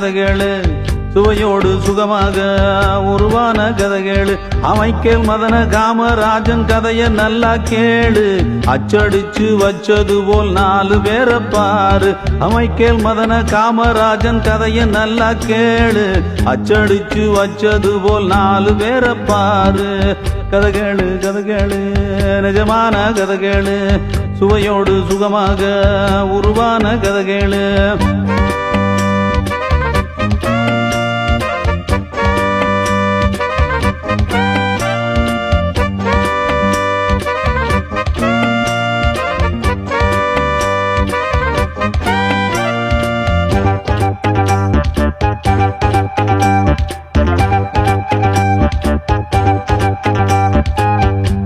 கதைகேளு சுவையோடு சுகமாக உருவான கதைகேளு அமைக்கேல் மதன காமராஜன் கதைய நல்லா கேளு அச்சடிச்சு வச்சது போல் 4 பேரை பாரு அமைக்கேல் மதன காமராஜன் கதைய நல்லா கேளு அச்சடிச்சு வச்சது போல் 4 பேரை பாரு கதைகேளு கதைகேளு நிஜமான கதைகேளு சுவையோடு சுகமாக உருவான கதைகேளு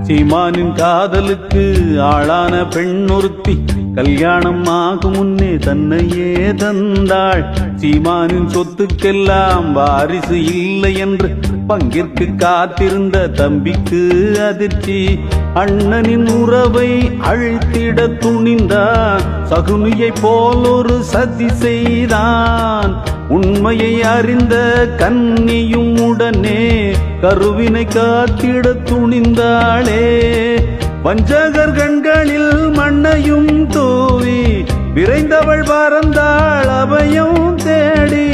சீமானின் காதலுக்கு ஆளான பெண் ஒருத்தி கல்யாணம் ஆகும் முன்னே தன்னையே தந்தாள் சீமானின் சொத்துக்கெல்லாம் வாரிசு இல்லை என்று பங்கிற்கு காத்திருந்த தம்பிக்கு அதிர்ச்சி அண்ணனின் உறவை அழித்திட துணிந்தான் சகுனியை போல் ஒரு சதி செய்தான் உண்மையை அறிந்த கன்னியும் உடனே கருவினை காத்திட துணிந்தாளே வஞ்சகர் கண்களில் மண்ணையும் தூவி விரைந்தவள் பறந்தாள் அபயம் தேடி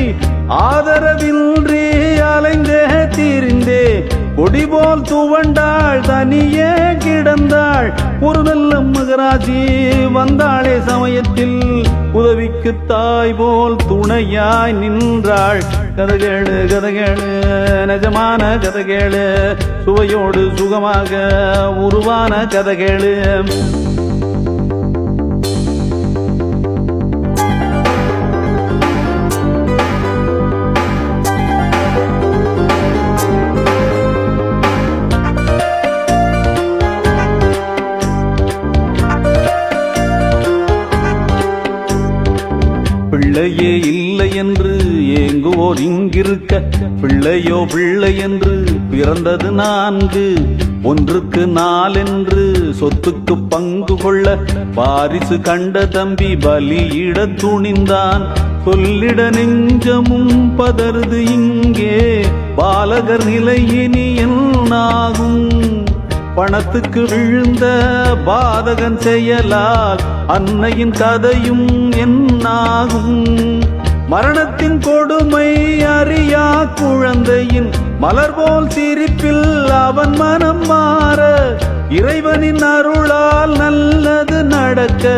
ஆதரவின்றி அலைந்தே திரிந்தே கொடி போல் துவண்டாள் தனியே கிடந்தாள் ஒரு நல்ல மகராஜி வந்தாளே சமயத்தில் உதவிக்கு தாய் போல் துணையாய் நின்றாள் கதைகேளு கதைகேளு நிஜமான கதைகேளு சுவையோடு சுகமாக உருவான கதைகேளு பிள்ளையே இல்லை என்று ஏங்குவோர் இங்கிருக்க பிள்ளையோ பிள்ளை என்று பிறந்தது 4 1க்கு 4 என்று சொத்துக்கு பங்கு கொள்ள வாரிசு கண்ட தம்பி பலியிட துணிந்தான் சொல்லிட நெஞ்சமும் பதறுது இங்கே பாலகர் நிலை இனி என்னாகும் பணத்துக்கு விழுந்த பாதகன் செயலால் அன்னையின் கதையும் என்னாகும் மரணத்தின் கொடுமை அறியா குழந்தையின் மலர் போல் சிரிப்பில் அவன் மனம் மாற இறைவனின் அருளால் நல்லது நடக்க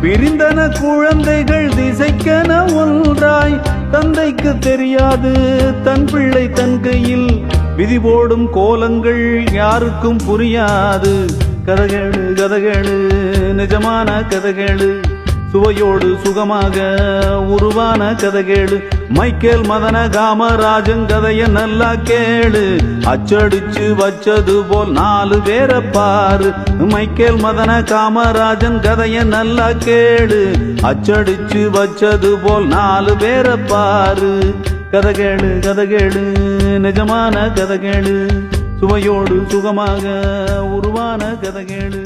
பிரிந்தன குழந்தைகள் திசைக்கென ஒன்றாய் தந்தைக்கு தெரியாது தன் பிள்ளை தன் கையில் விதி போடும் கோலங்கள் யாருக்கும் புரியாது கதைகேளு கதைகேளு நிஜமான கதைகேளு சுவையோடு சுகமாக உருவான கதைகேளு மைக்கேல் மதன காமராஜன் கதைய நல்லா கேளு அச்சடிச்சு வச்சது போல் 4 பேரை பாரு மைக்கேல் மதன காமராஜன் கதைய நல்லா கேளு அச்சடிச்சு வச்சது போல் 4 பேரை பாரு கதைகேளு கதைகேளு நிஜமான கதைகேளு சுவையோடு சுகமாக உருவான கதைகேளு